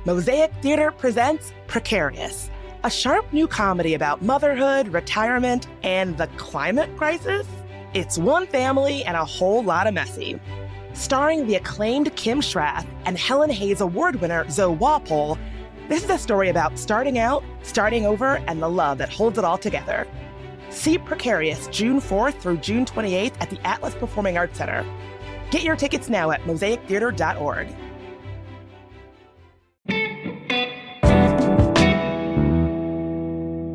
Mosaic Theater presents Precarious, a sharp new comedy about motherhood, retirement, and the climate crisis. It's one family and a whole lot of messy. Starring the acclaimed Kim Schrath and Helen Hayes Award winner Zoe Walpole, this is a story about starting out, starting over, and the love that holds it all together. See Precarious June 4th through June 28th at the Atlas Performing Arts Center. Get your tickets now at mosaictheater.org.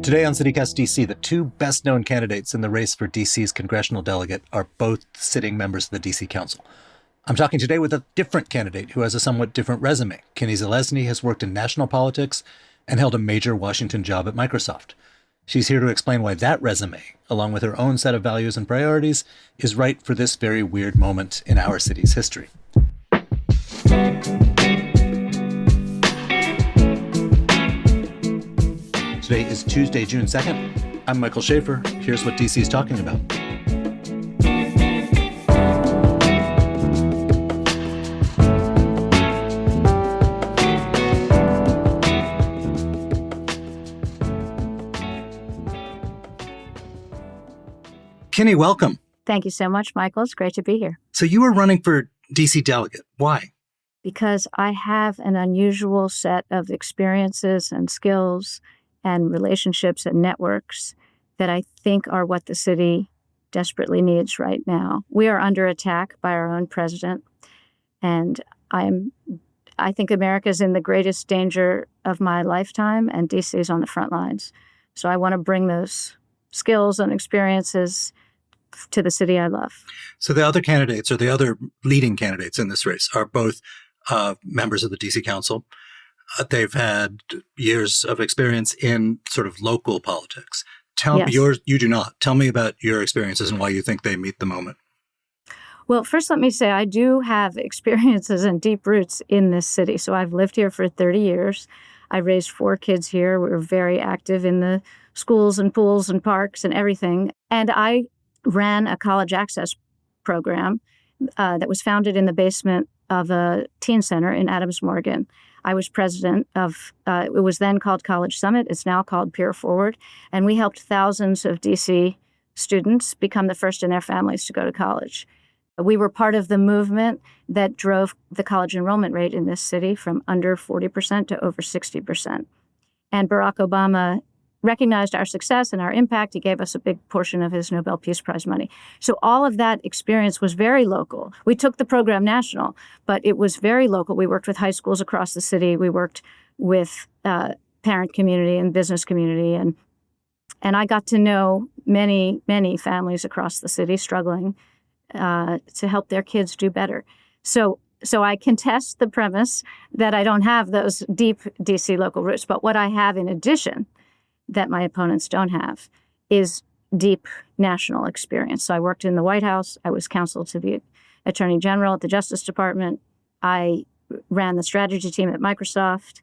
Today on CityCast DC, the two best-known candidates in the race for DC's congressional delegate are both sitting members of the DC Council. I'm talking today with a different candidate who has a somewhat different resume. Kinney Zalesne has worked in national politics and held a major Washington job at Microsoft. She's here to explain why that resume, along with her own set of values and priorities, is right for this very weird moment in our city's history. Today is Tuesday, June 2nd. I'm Michael Schaefer. Here's what DC is talking about. Kinney, welcome. Thank you so much, Michael. It's great to be here. So you are running for DC delegate. Why? Because I have an unusual set of experiences and skills and relationships and networks that I think are what the city desperately needs right now. We are under attack by our own president, and I think America is in the greatest danger of my lifetime, and DC is on the front lines. So I want to bring those skills and experiences to the city I love. So the other candidates, or the other leading candidates in this race, are both members of the DC Council. They've had years of experience in sort of local politics. Yes. You do not. Tell me about your experiences and why you think they meet the moment. Well, first let me say I do have experiences and deep roots in this city. So I've lived here for 30 years. I raised 4 kids here. We were very active in the schools and pools and parks and everything. And I ran a college access program that was founded in the basement of a teen center in Adams Morgan. I was president of, it was then called College Summit. It's now called Peer Forward. And we helped thousands of DC students become the first in their families to go to college. We were part of the movement that drove the college enrollment rate in this city from under 40% to over 60%. And Barack Obama recognized our success and our impact. He gave us a big portion of his Nobel Peace Prize money. So all of that experience was very local. We took the program national, but it was very local. We worked with high schools across the city. We worked with parent community and business community. And I got to know many, many families across the city struggling to help their kids do better. So I contest the premise that I don't have those deep DC local roots. But what I have in addition that my opponents don't have is deep national experience. So I worked in the White House. I was counsel to the Attorney General at the Justice Department. I ran the strategy team at Microsoft.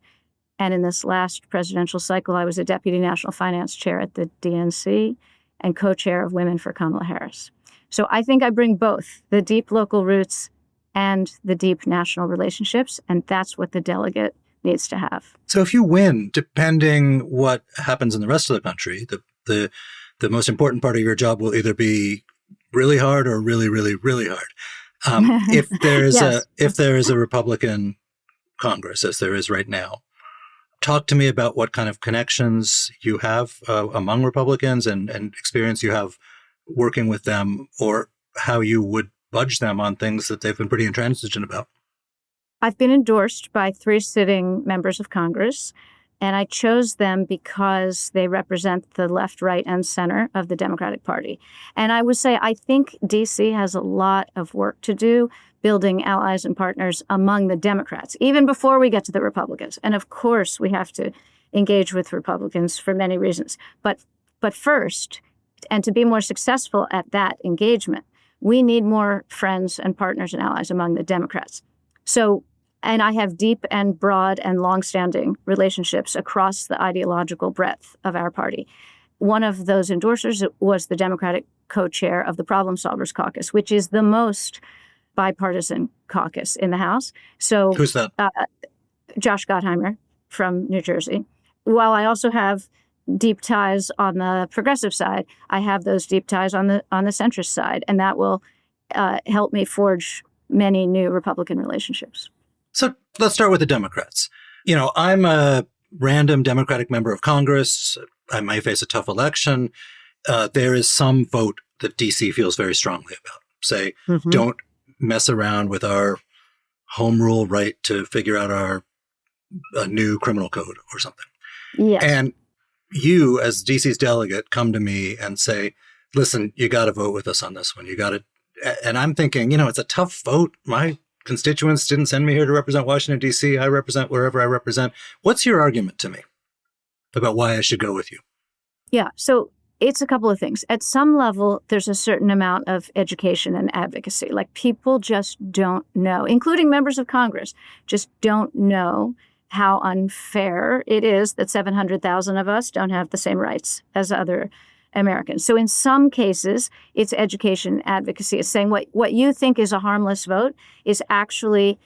And in this last presidential cycle, I was a deputy national finance chair at the DNC and co-chair of Women for Kamala Harris. So I think I bring both the deep local roots and the deep national relationships, and that's what the delegate needs to have. So if you win, depending what happens in the rest of the country, the most important part of your job will either be really hard or really, really, really hard. If there is a Republican Congress, as there is right now, talk to me about what kind of connections you have among Republicans and experience you have working with them, or how you would budge them on things that they've been pretty intransigent about. I've been endorsed by 3 sitting members of Congress, and I chose them because they represent the left, right, and center of the Democratic Party. And I would say I think D.C. has a lot of work to do building allies and partners among the Democrats, even before we get to the Republicans. And of course, we have to engage with Republicans for many reasons. But first, and to be more successful at that engagement, we need more friends and partners and allies among the Democrats. So, and I have deep and broad and longstanding relationships across the ideological breadth of our party. One of those endorsers was the Democratic co-chair of the Problem Solvers Caucus, which is the most bipartisan caucus in the House. So who's that? Josh Gottheimer from New Jersey. While I also have deep ties on the progressive side, I have those deep ties on the centrist side, and that will help me forge many new Republican relationships. So let's start with the Democrats. I'm a random Democratic member of Congress. I may face a tough election. There is some vote that DC feels very strongly about. Say, don't mess around with our home rule right to figure out a new criminal code or something. Yes. And you, as DC's delegate, come to me and say, listen, you got to vote with us on this one. You got to. And I'm thinking, it's a tough vote. My constituents didn't send me here to represent Washington, D.C. I represent wherever I represent. What's your argument to me about why I should go with you? Yeah. So it's a couple of things. At some level, there's a certain amount of education and advocacy. Like, people just don't know, including members of Congress, just don't know how unfair it is that 700,000 of us don't have the same rights as other Americans. So in some cases, it's education advocacy. It's saying what you think is a harmless vote is actually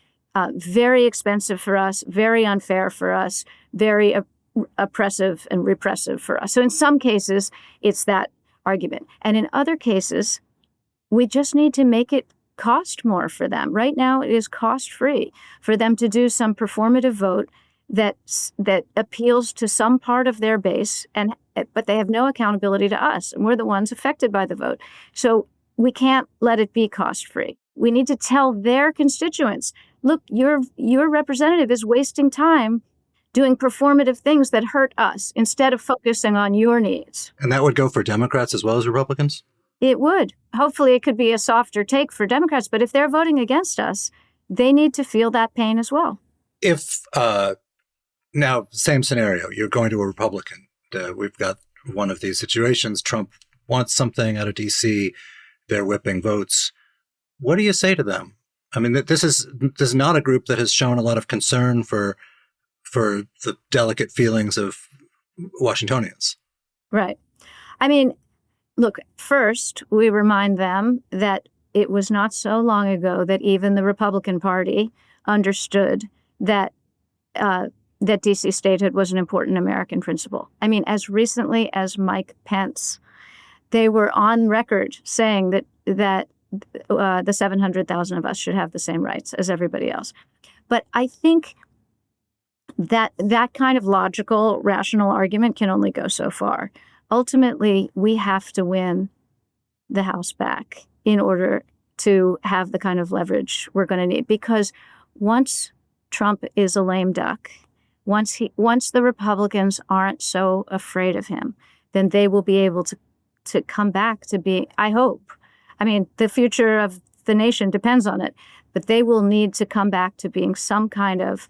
very expensive for us, very unfair for us, very oppressive and repressive for us. So in some cases, it's that argument. And in other cases, we just need to make it cost more for them. Right now, it is cost-free for them to do some performative vote that appeals to some part of their base, but they have no accountability to us, and we're the ones affected by the vote. So we can't let it be cost-free. We need to tell their constituents, look, your representative is wasting time doing performative things that hurt us instead of focusing on your needs. And that would go for Democrats as well as Republicans? It would. Hopefully it could be a softer take for Democrats, but if they're voting against us, they need to feel that pain as well. If, now, same scenario, you're going to a Republican. We've got one of these situations. Trump wants something out of D.C. They're whipping votes. What do you say to them? I mean, this is not a group that has shown a lot of concern for the delicate feelings of Washingtonians. Right. I mean, look, first, we remind them that it was not so long ago that even the Republican Party understood that D.C. statehood was an important American principle. I mean, as recently as Mike Pence, they were on record saying that the 700,000 of us should have the same rights as everybody else. But I think that kind of logical, rational argument can only go so far. Ultimately, we have to win the House back in order to have the kind of leverage we're going to need. Because once Trump is a lame duck, once the Republicans aren't so afraid of him, then they will be able to come back to be, I hope. I mean, the future of the nation depends on it, but they will need to come back to being some kind of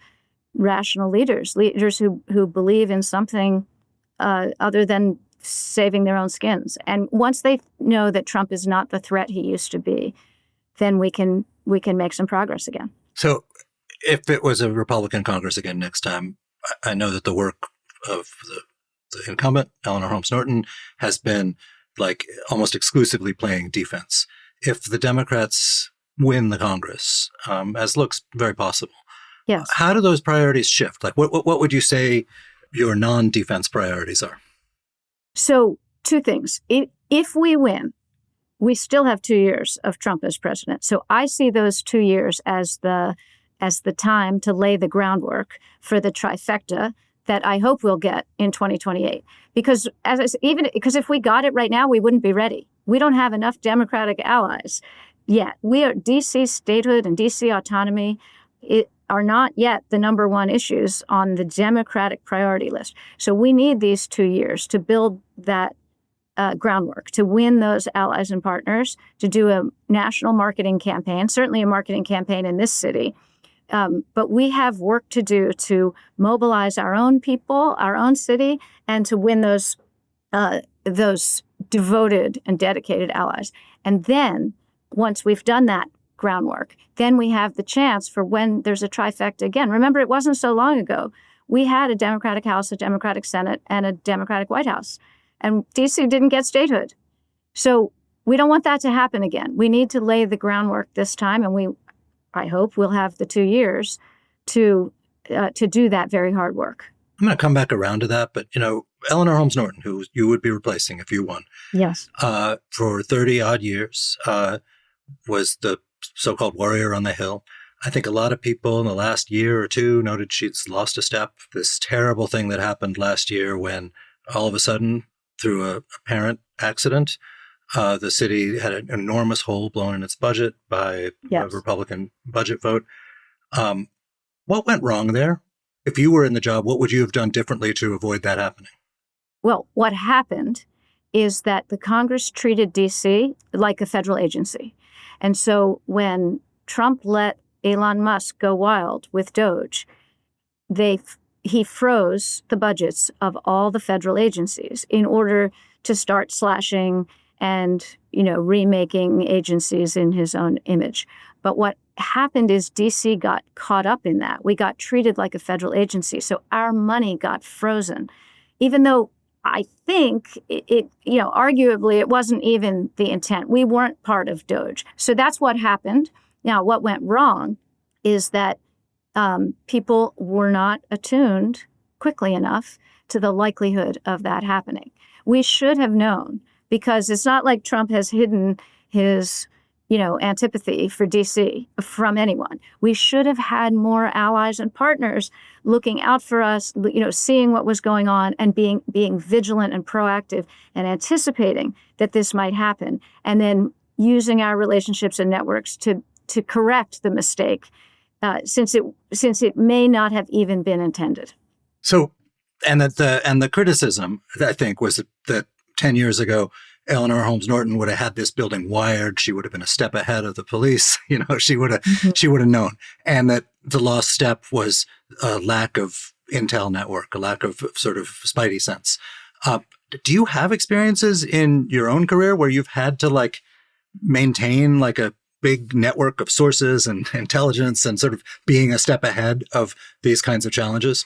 rational leaders who believe in something other than saving their own skins. And once they know that Trump is not the threat he used to be, then we can make some progress again. So if it was a Republican Congress again next time, I know that the work of the incumbent, Eleanor Holmes Norton, has been like almost exclusively playing defense. If the Democrats win the Congress, as looks very possible, yes, how do those priorities shift? Like what would you say your non-defense priorities are? So two things. If we win, we still have 2 years of Trump as president. So I see those 2 years as the time to lay the groundwork for the trifecta that I hope we'll get in 2028. Because because if we got it right now, we wouldn't be ready. We don't have enough Democratic allies yet. We are DC statehood and DC autonomy are not yet the number one issues on the Democratic priority list. So we need these 2 years to build that groundwork, to win those allies and partners, to do a national marketing campaign, certainly a marketing campaign in this city. But we have work to do to mobilize our own people, our own city, and to win those devoted and dedicated allies. And then, once we've done that groundwork, then we have the chance for when there's a trifecta again. Remember, it wasn't so long ago. We had a Democratic House, a Democratic Senate, and a Democratic White House. And D.C. didn't get statehood. So we don't want that to happen again. We need to lay the groundwork this time, and I hope we'll have the 2 years to to do that very hard work. I'm going to come back around to that, but Eleanor Holmes Norton, who you would be replacing if you won, yes, for 30 odd years, was the so-called warrior on the Hill. I think a lot of people in the last year or two noted she's lost a step. This terrible thing that happened last year when all of a sudden, through a apparent accident, the city had an enormous hole blown in its budget by a Republican budget vote. What went wrong there? If you were in the job, what would you have done differently to avoid that happening? Well, what happened is that the Congress treated D.C. like a federal agency. And so when Trump let Elon Musk go wild with Doge, he froze the budgets of all the federal agencies in order to start slashing and, remaking agencies in his own image. But what happened is D.C. got caught up in that. We got treated like a federal agency. So our money got frozen, even though I think arguably it wasn't even the intent. We weren't part of Doge. So that's what happened. Now, what went wrong is that people were not attuned quickly enough to the likelihood of that happening. We should have known, because it's not like Trump has hidden his antipathy for D.C. from anyone. We should have had more allies and partners looking out for us, seeing what was going on and being vigilant and proactive and anticipating that this might happen, and then using our relationships and networks to correct the mistake, since it may not have even been intended. So, and the criticism, I think, was that 10 years ago, Eleanor Holmes Norton would have had this building wired. She would have been a step ahead of the police. She would have known. And that the lost step was a lack of intel network, a lack of sort of spidey sense. Do you have experiences in your own career where you've had to maintain a big network of sources and intelligence and sort of being a step ahead of these kinds of challenges?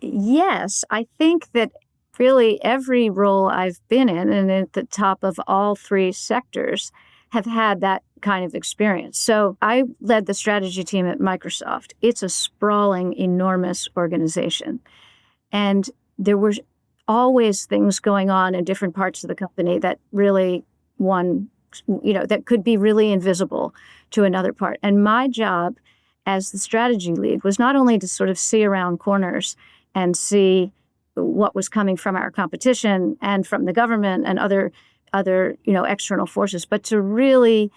Yes, I think that really every role I've been in, and at the top of all three sectors, have had that kind of experience. So I led the strategy team at Microsoft. It's a sprawling, enormous organization. And there were always things going on in different parts of the company that really that could be really invisible to another part. And my job as the strategy lead was not only to sort of see around corners and see what was coming from our competition and from the government and other external forces, but to really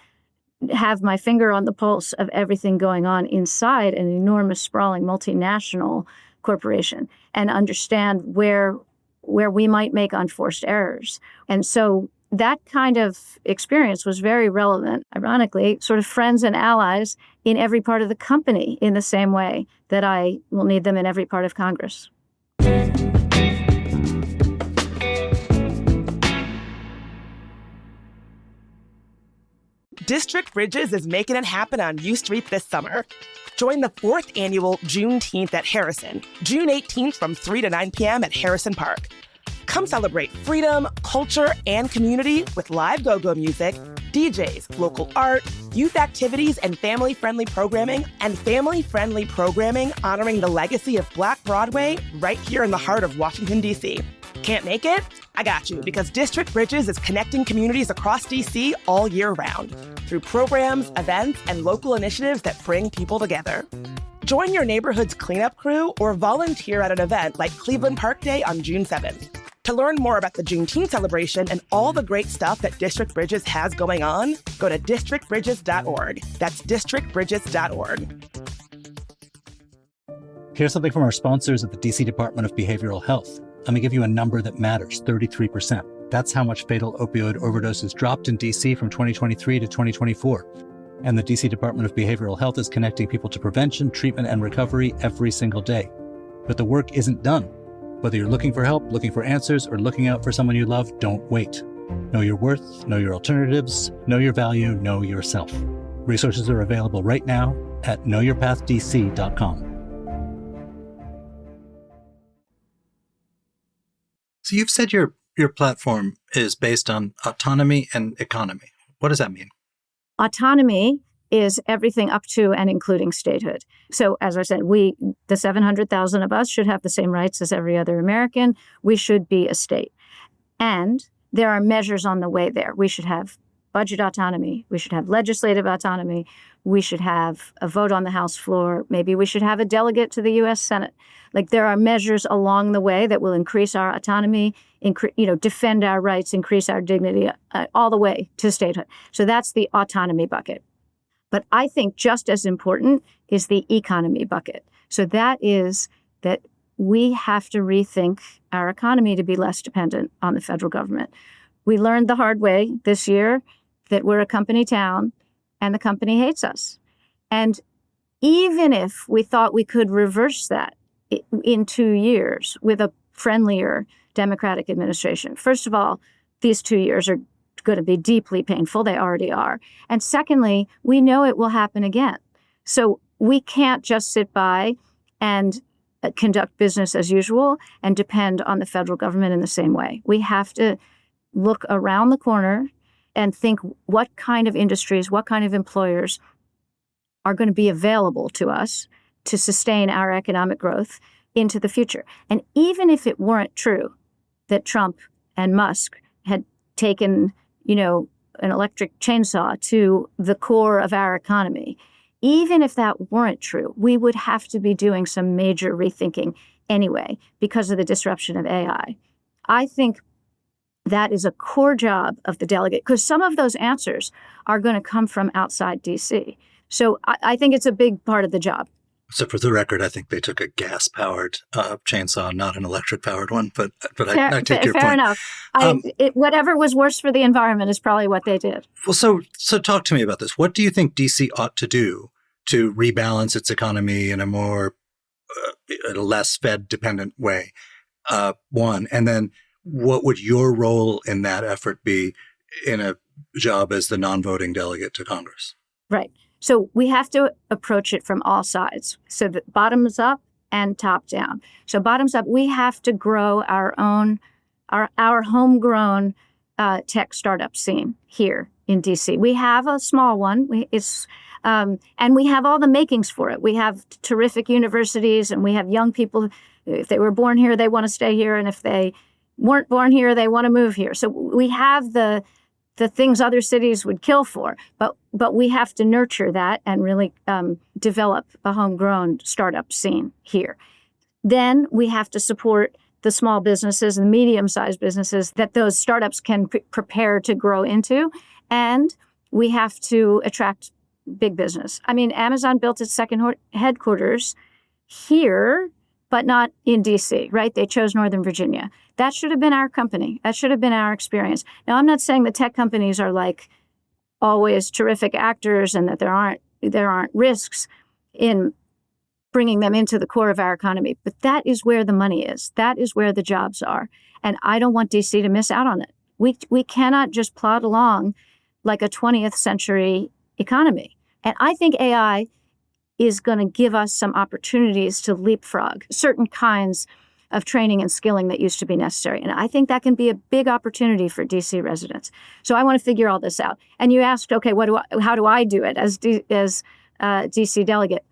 have my finger on the pulse of everything going on inside an enormous, sprawling, multinational corporation and understand where we might make unforced errors. And so that kind of experience was very relevant, ironically, sort of friends and allies in every part of the company in the same way that I will need them in every part of Congress. District Bridges is making it happen on U Street this summer. Join the 4th annual Juneteenth at Harrison, June 18th from 3 to 9 p.m. at Harrison Park. Come celebrate freedom, culture, and community with live go-go music, DJs, local art, youth activities, and family-friendly programming honoring the legacy of Black Broadway right here in the heart of Washington, D.C. Can't make it? I got you, because District Bridges is connecting communities across D.C. all year round through programs, events, and local initiatives that bring people together. Join your neighborhood's cleanup crew or volunteer at an event like Cleveland Park Day on June 7th. To learn more about the Juneteenth celebration and all the great stuff that District Bridges has going on, go to districtbridges.org. That's districtbridges.org. Here's something from our sponsors at the DC Department of Behavioral Health. I'm going to give you a number that matters, 33%. That's how much fatal opioid overdoses dropped in DC from 2023 to 2024. And the DC Department of Behavioral Health is connecting people to prevention, treatment, and recovery every single day. But the work isn't done. Whether you're looking for help, looking for answers, or looking out for someone you love, don't wait. Know your worth, know your alternatives, know your value, know yourself. Resources are available right now at knowyourpathdc.com. So you've said your platform is based on autonomy and economy. What does that mean? Autonomy is everything up to and including statehood. So as I said, the 700,000 of us should have the same rights as every other American. We should be a state. And there are measures on the way there. We should have budget autonomy. We should have legislative autonomy. We should have a vote on the House floor. Maybe we should have a delegate to the U.S. Senate. Like, there are measures along the way that will increase our autonomy, defend our rights, increase our dignity, all the way to statehood. So that's the autonomy bucket. But I think just as important is the economy bucket. So that is that we have to rethink our economy to be less dependent on the federal government. We learned the hard way this year that we're a company town and the company hates us. And even if we thought we could reverse that in 2 years with a friendlier Democratic administration, first of all, these 2 years are going to be deeply painful. They already are. And secondly, we know it will happen again. So we can't just sit by and conduct business as usual and depend on the federal government in the same way. We have to look around the corner and think what kind of industries, what kind of employers are going to be available to us to sustain our economic growth into the future. And even if it weren't true that Trump and Musk had taken, an electric chainsaw to the core of our economy, even if that weren't true, we would have to be doing some major rethinking anyway because of the disruption of AI. I think that is a core job of the delegate, because some of those answers are going to come from outside D.C. So I think it's a big part of the job. So for the record, I think they took a gas-powered chainsaw, not an electric-powered one. But I take your point. Fair enough. Whatever was worse for the environment is probably what they did. Well, so talk to me about this. What do you think D.C. ought to do to rebalance its economy in a more, in a less Fed-dependent way? One, and then what would your role in that effort be in a job as the non-voting delegate to Congress? Right. So we have to approach it from all sides. So the bottoms up and top down. So bottoms up, we have to grow our homegrown tech startup scene here in DC. We have a small one. And we have all the makings for it. We have terrific universities, and we have young people. If they were born here, they want to stay here, and if they weren't born here, they want to move here. So we have the things other cities would kill for, but we have to nurture that and really develop a homegrown startup scene here. Then we have to support the small businesses and medium-sized businesses that those startups can prepare to grow into, and we have to attract big business. I mean, Amazon built its second headquarters here, but not in D.C., right? They chose Northern Virginia. That should have been our company. That should have been our experience. Now, I'm not saying the tech companies are like always terrific actors and that there aren't risks in bringing them into the core of our economy, but that is where the money is. That is where the jobs are. And I don't want D.C. to miss out on it. We cannot just plod along like a 20th century economy. And I think AI is going to give us some opportunities to leapfrog certain kinds of training and skilling that used to be necessary. And I think that can be a big opportunity for DC residents. So I want to figure all this out. And you asked, okay, how do I do it as DC delegate?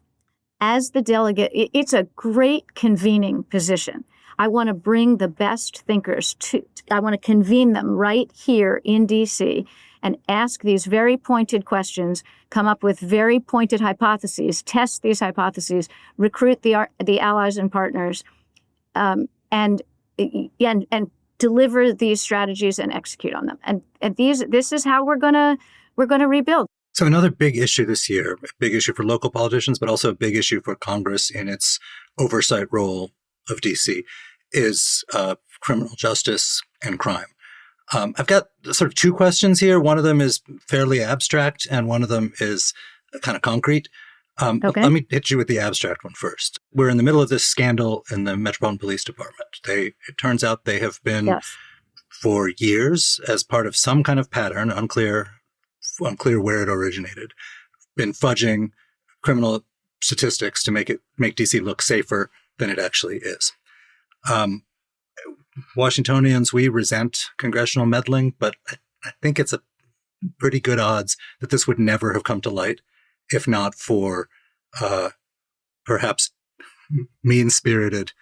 As the delegate, it's a great convening position. I want to bring the best thinkers I want to convene them right here in DC and ask these very pointed questions, come up with very pointed hypotheses, test these hypotheses, recruit the allies and partners, and deliver these strategies and execute on them. And this is how we're gonna rebuild. So another big issue this year, a big issue for local politicians, but also a big issue for Congress in its oversight role of DC, is criminal justice and crime. I've got sort of two questions here. One of them is fairly abstract, and one of them is kind of concrete. Okay. Let me hit you with the abstract one first. We're in the middle of this scandal in the Metropolitan Police Department. It turns out they have been, for years, as part of some kind of pattern, unclear where it originated, been fudging criminal statistics to make DC look safer than it actually is. Washingtonians, we resent congressional meddling, but I think it's a pretty good odds that this would never have come to light if not for perhaps mean-spirited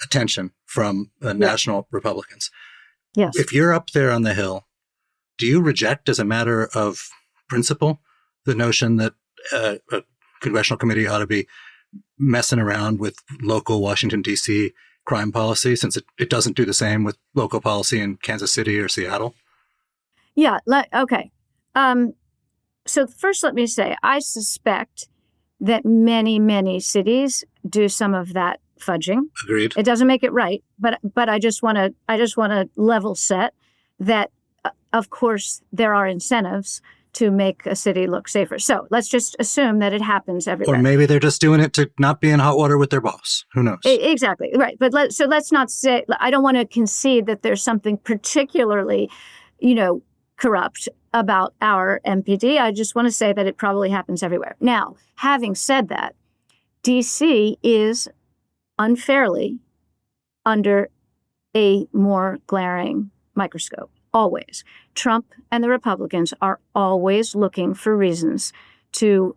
attention from national Republicans. Yes. If you're up there on the Hill, do you reject as a matter of principle the notion that a congressional committee ought to be messing around with local Washington, D.C. crime policy, since it doesn't do the same with local policy in Kansas City or Seattle? Yeah. Okay. So first, let me say, I suspect that many, many cities do some of that fudging. Agreed. It doesn't make it right, but I just want to level set that, of course, there are incentives to make a city look safer. So let's just assume that it happens everywhere. Or maybe they're just doing it to not be in hot water with their boss. Who knows? Exactly. Right. But let's not say, I don't want to concede that there's something particularly, corrupt about our MPD. I just want to say that it probably happens everywhere. Now, having said that, DC is unfairly under a more glaring microscope. Always. Trump and the Republicans are always looking for reasons to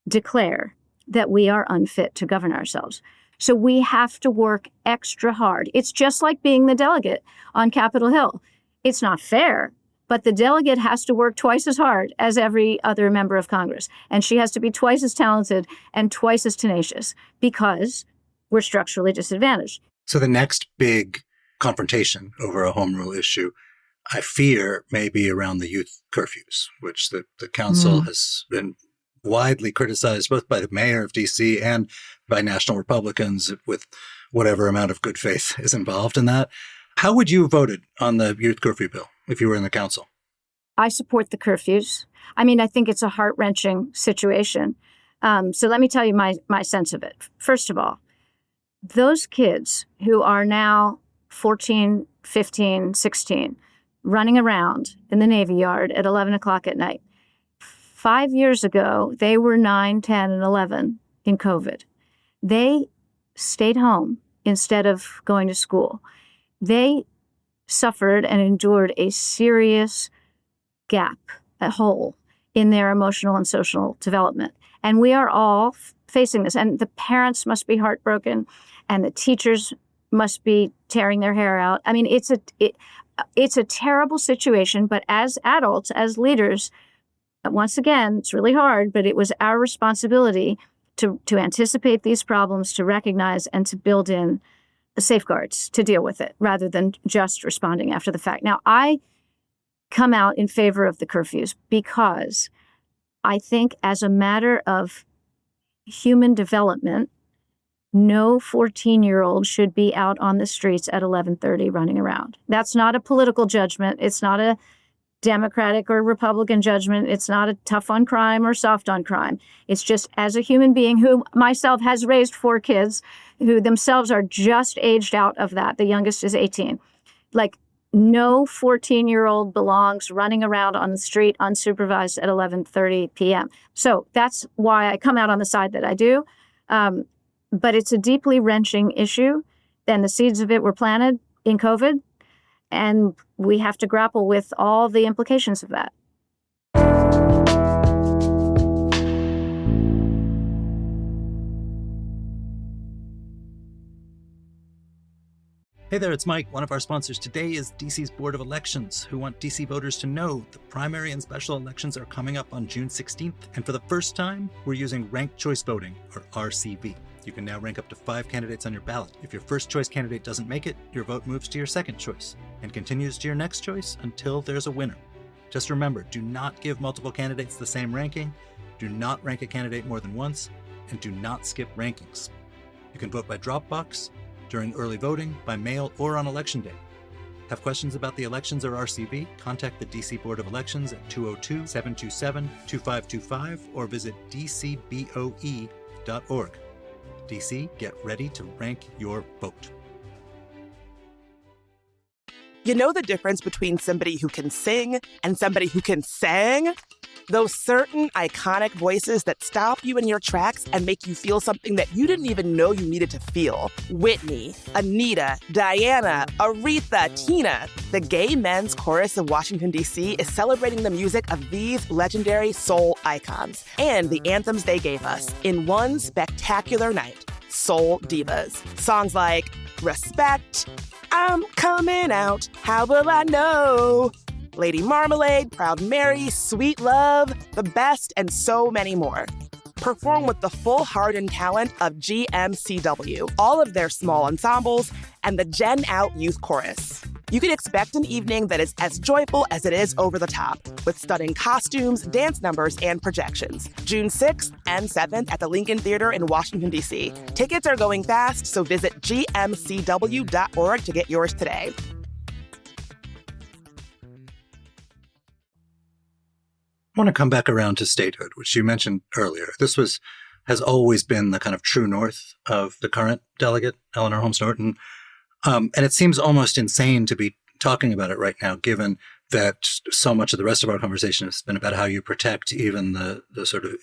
declare that we are unfit to govern ourselves. So we have to work extra hard. It's just like being the delegate on Capitol Hill. It's not fair, but the delegate has to work twice as hard as every other member of Congress. And she has to be twice as talented and twice as tenacious because we're structurally disadvantaged. So the next big confrontation over a home rule issue, I fear, may be around the youth curfews, which the council has been widely criticized both by the mayor of D.C. and by national Republicans, with whatever amount of good faith is involved in that. How would you have voted on the youth curfew bill if you were in the council? I support the curfews. I mean, I think it's a heart-wrenching situation. So let me tell you my sense of it. First of all, those kids who are now 14, 15, 16, running around in the Navy Yard at 11 o'clock at night. 5 years ago, they were 9, 10, and 11 in COVID. They stayed home instead of going to school. They suffered and endured a serious gap, a hole in their emotional and social development. And we are all facing this. And the parents must be heartbroken, and the teachers must be tearing their hair out. I mean, it's a terrible situation, but as adults, as leaders, once again, it's really hard, but it was our responsibility to anticipate these problems, to recognize and to build in safeguards to deal with it rather than just responding after the fact. Now, I come out in favor of the curfews because I think as a matter of human development, no 14-year-old should be out on the streets at 11:30 running around. That's not a political judgment. It's not a Democratic or Republican judgment. It's not a tough on crime or soft on crime. It's just as a human being who myself has raised 4 kids who themselves are just aged out of that. The youngest is 18. Like, no 14-year-old belongs running around on the street unsupervised at 11:30 p.m. So that's why I come out on the side that I do. But it's a deeply wrenching issue, and the seeds of it were planted in COVID, and we have to grapple with all the implications of that. Hey there, it's Mike. One of our sponsors today is DC's Board of Elections, who want DC voters to know the primary and special elections are coming up on June 16th. And for the first time, we're using ranked choice voting, or RCV. You can now rank up to 5 candidates on your ballot. If your first choice candidate doesn't make it, your vote moves to your second choice and continues to your next choice until there's a winner. Just remember, do not give multiple candidates the same ranking, do not rank a candidate more than once, and do not skip rankings. You can vote by drop box, during early voting, by mail, or on Election Day. Have questions about the elections or RCV? Contact the DC Board of Elections at 202-727-2525 or visit dcboe.org. DC, get ready to rank your vote. You know the difference between somebody who can sing and somebody who can sang? Those certain iconic voices that stop you in your tracks and make you feel something that you didn't even know you needed to feel. Whitney, Anita, Diana, Aretha, Tina. The Gay Men's Chorus of Washington, D.C. is celebrating the music of these legendary soul icons and the anthems they gave us in one spectacular night. Soul Divas. Songs like Respect, I'm Coming Out, How Will I Know? Lady Marmalade, Proud Mary, Sweet Love, The Best, and so many more. Perform with the full heart and talent of GMCW, all of their small ensembles, and the Gen Out Youth Chorus. You can expect an evening that is as joyful as it is over the top, with stunning costumes, dance numbers, and projections. June 6th and 7th at the Lincoln Theater in Washington, D.C. Tickets are going fast, so visit gmcw.org to get yours today. I want to come back around to statehood, which you mentioned earlier. This has always been the kind of true north of the current delegate, Eleanor Holmes Norton. And it seems almost insane to be talking about it right now, given that so much of the rest of our conversation has been about how you protect even the sort of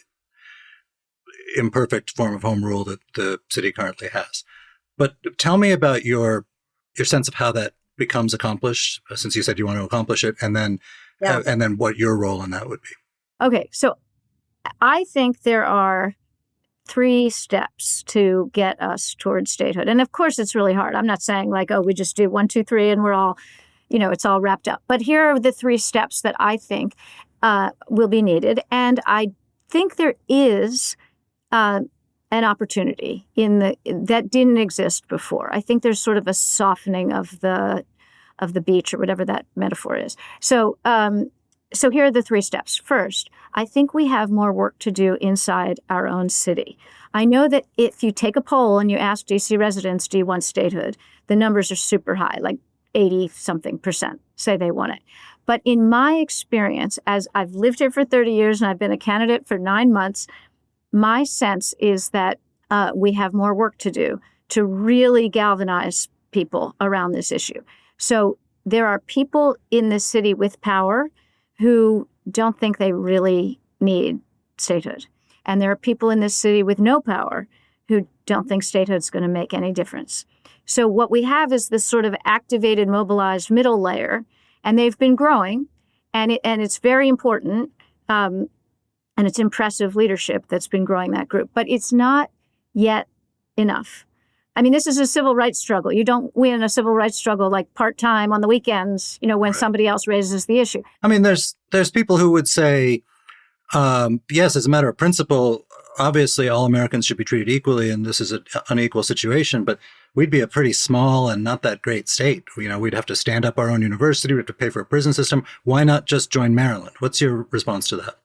imperfect form of home rule that the city currently has. But tell me about your sense of how that becomes accomplished, since you said you want to accomplish it, and then what your role in that would be. Okay, so I think there are 3 steps to get us towards statehood. And of course, it's really hard. I'm not saying like, oh, we just do 1, 2, 3 and we're all, it's all wrapped up. But here are the 3 steps that I think will be needed. And I think there is an opportunity that didn't exist before. I think there's sort of a softening of the beach or whatever that metaphor is. So here are the 3 steps. First, I think we have more work to do inside our own city. I know that if you take a poll and you ask DC residents, do you want statehood? The numbers are super high, like 80-something% say they want it. But in my experience, as I've lived here for 30 years and I've been a candidate for 9 months, my sense is that we have more work to do to really galvanize people around this issue. So there are people in this city with power who don't think they really need statehood. And there are people in this city with no power who don't think statehood's going to make any difference. So what we have is this sort of activated, mobilized middle layer, and they've been growing, and it's very important, and it's impressive leadership that's been growing that group. But it's not yet enough. I mean, this is a civil rights struggle. You don't win a civil rights struggle like part-time on the weekends, when Right. somebody else raises the issue. I mean, there's people who would say, yes, as a matter of principle, obviously all Americans should be treated equally, and this is an unequal situation, but we'd be a pretty small and not that great state. We'd have to stand up our own university. We'd have to pay for a prison system. Why not just join Maryland? What's your response to that?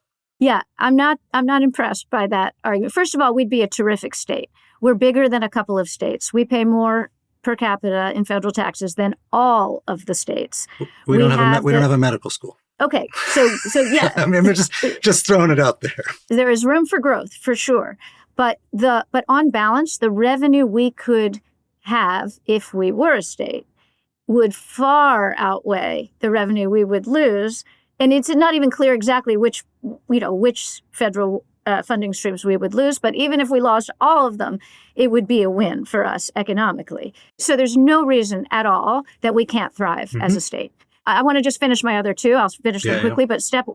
Yeah, I'm not impressed by that argument. First of all, we'd be a terrific state. We're bigger than a couple of states. We pay more per capita in federal taxes than all of the states. We don't have a medical school. Okay, so yeah. I mean, we're just throwing it out there. There is room for growth, for sure. But on balance, the revenue we could have if we were a state would far outweigh the revenue we would lose. And it's not even clear exactly which federal funding streams we would lose. But even if we lost all of them, it would be a win for us economically. So there's no reason at all that we can't thrive as a state. I want to just finish my other 2. I'll finish them quickly. But step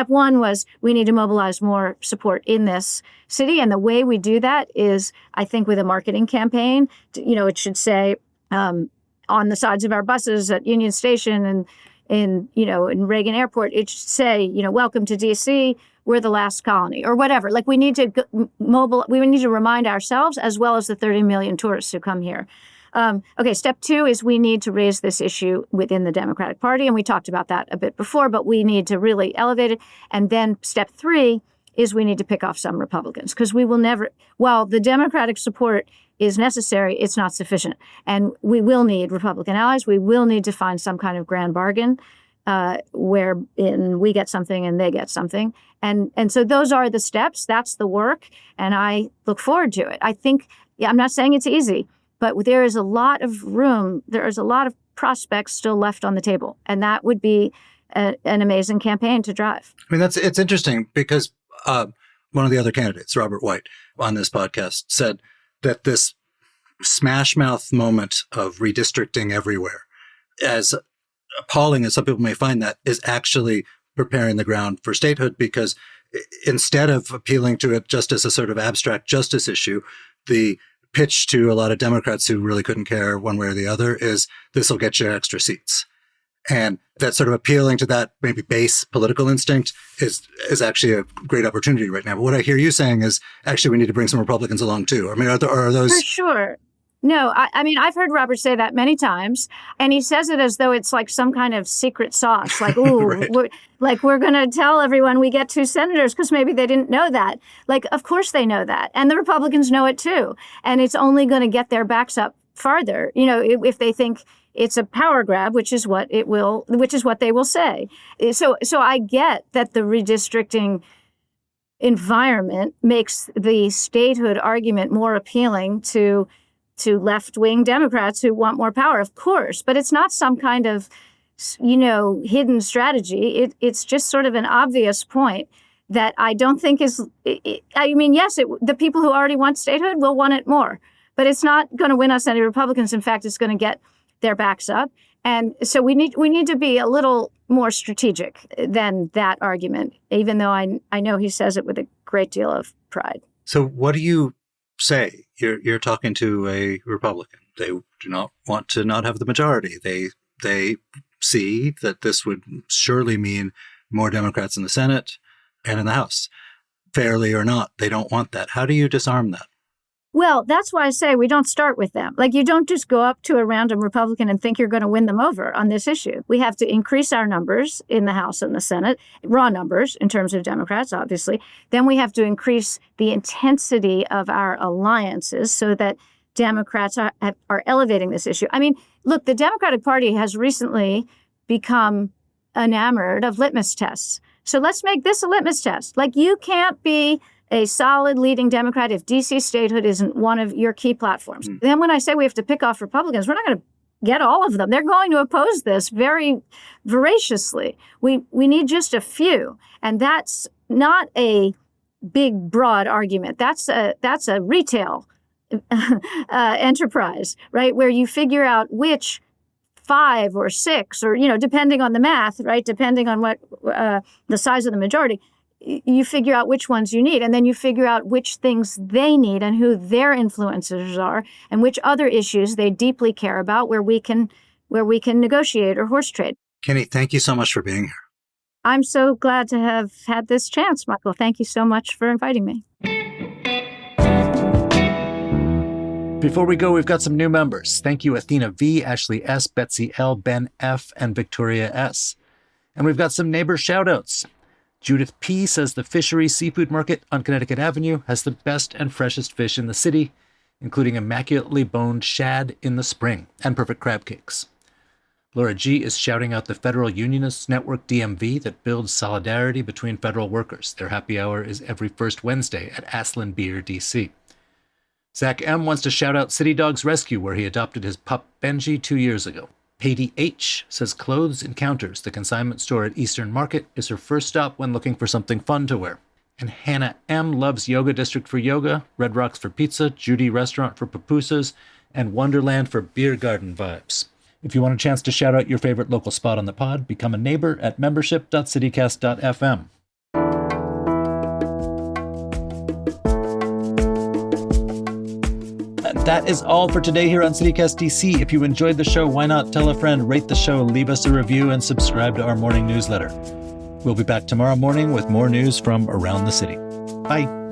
1 was we need to mobilize more support in this city. And the way we do that is, I think, with a marketing campaign. It should say on the sides of our buses at Union Station and in Reagan Airport, it should say, welcome to DC. We're the last colony, or whatever. Like, we need to we need to remind ourselves, as well as the 30 million tourists who come here. Okay, step 2 is we need to raise this issue within the Democratic Party, and we talked about that a bit before, but we need to really elevate it. And then step 3 is we need to pick off some Republicans, because we will never, while the Democratic support is necessary, it's not sufficient. And we will need Republican allies. We will need to find some kind of grand bargain wherein we get something and they get something. And so those are the steps. That's the work. And I look forward to it. I think, I'm not saying it's easy, but there is a lot of room. There is a lot of prospects still left on the table. And that would be an amazing campaign to drive. I mean, it's interesting because one of the other candidates, Robert White, on this podcast said that this smash mouth moment of redistricting everywhere, as appalling as some people may find that, is actually preparing the ground for statehood, because instead of appealing to it just as a sort of abstract justice issue, the pitch to a lot of Democrats who really couldn't care one way or the other is this will get you extra seats. And that sort of appealing to that maybe base political instinct is actually a great opportunity right now. But what I hear you saying is actually we need to bring some Republicans along too. I mean, are those... For sure. No, I mean, I've heard Robert say that many times, and he says it as though it's like some kind of secret sauce. Like, ooh, right. we're going to tell everyone we get 2 senators because maybe they didn't know that. Like, of course they know that. And the Republicans know it too. And it's only going to get their backs up farther, if they think it's a power grab, which is what they will say. So I get that the redistricting environment makes the statehood argument more appealing to left-wing Democrats who want more power, of course, but it's not some kind of, hidden strategy. It's just sort of an obvious point that I don't think is, yes, the people who already want statehood will want it more, but it's not going to win us any Republicans. In fact, it's going to get their backs up. And so we need to be a little more strategic than that argument, even though I know he says it with a great deal of pride. So what do you say? You're talking to a Republican. They do not want to not have the majority. They see that this would surely mean more Democrats in the Senate and in the House. Fairly or not, they don't want that. How do you disarm that? Well, that's why I say we don't start with them. Like, you don't just go up to a random Republican and think you're going to win them over on this issue. We have to increase our numbers in the House and the Senate, raw numbers in terms of Democrats, obviously. Then we have to increase the intensity of our alliances so that Democrats are elevating this issue. I mean, look, the Democratic Party has recently become enamored of litmus tests. So let's make this a litmus test. Like, you can't be a solid leading Democrat if D.C. statehood isn't one of your key platforms. Then when I say we have to pick off Republicans, we're not going to get all of them. They're going to oppose this very voraciously. We need just a few. And that's not a big, broad argument. That's a retail enterprise, right, where you figure out which 5 or 6 or, depending on the math, right, depending on what the size of the majority, you figure out which ones you need, and then you figure out which things they need and who their influencers are and which other issues they deeply care about where we can negotiate or horse trade. Kinney, thank you so much for being here. I'm so glad to have had this chance, Michael. Thank you so much for inviting me. Before we go, we've got some new members. Thank you, Athena V, Ashley S, Betsy L, Ben F, and Victoria S. And we've got some neighbor shout-outs. Judith P. says the Fishery Seafood Market on Connecticut Avenue has the best and freshest fish in the city, including immaculately boned shad in the spring and perfect crab cakes. Laura G. is shouting out the Federal Unionists Network DMV that builds solidarity between federal workers. Their happy hour is every first Wednesday at Aslan Beer, D.C. Zach M. wants to shout out City Dogs Rescue, where he adopted his pup Benji 2 years ago. Katie H. says Clothes Encounters, the consignment store at Eastern Market, is her first stop when looking for something fun to wear. And Hannah M. loves Yoga District for yoga, Red Rocks for pizza, Judy Restaurant for pupusas, and Wonderland for beer garden vibes. If you want a chance to shout out your favorite local spot on the pod, become a neighbor at membership.citycast.fm. That is all for today here on CityCast DC. If you enjoyed the show, why not tell a friend, rate the show, leave us a review, and subscribe to our morning newsletter. We'll be back tomorrow morning with more news from around the city. Bye.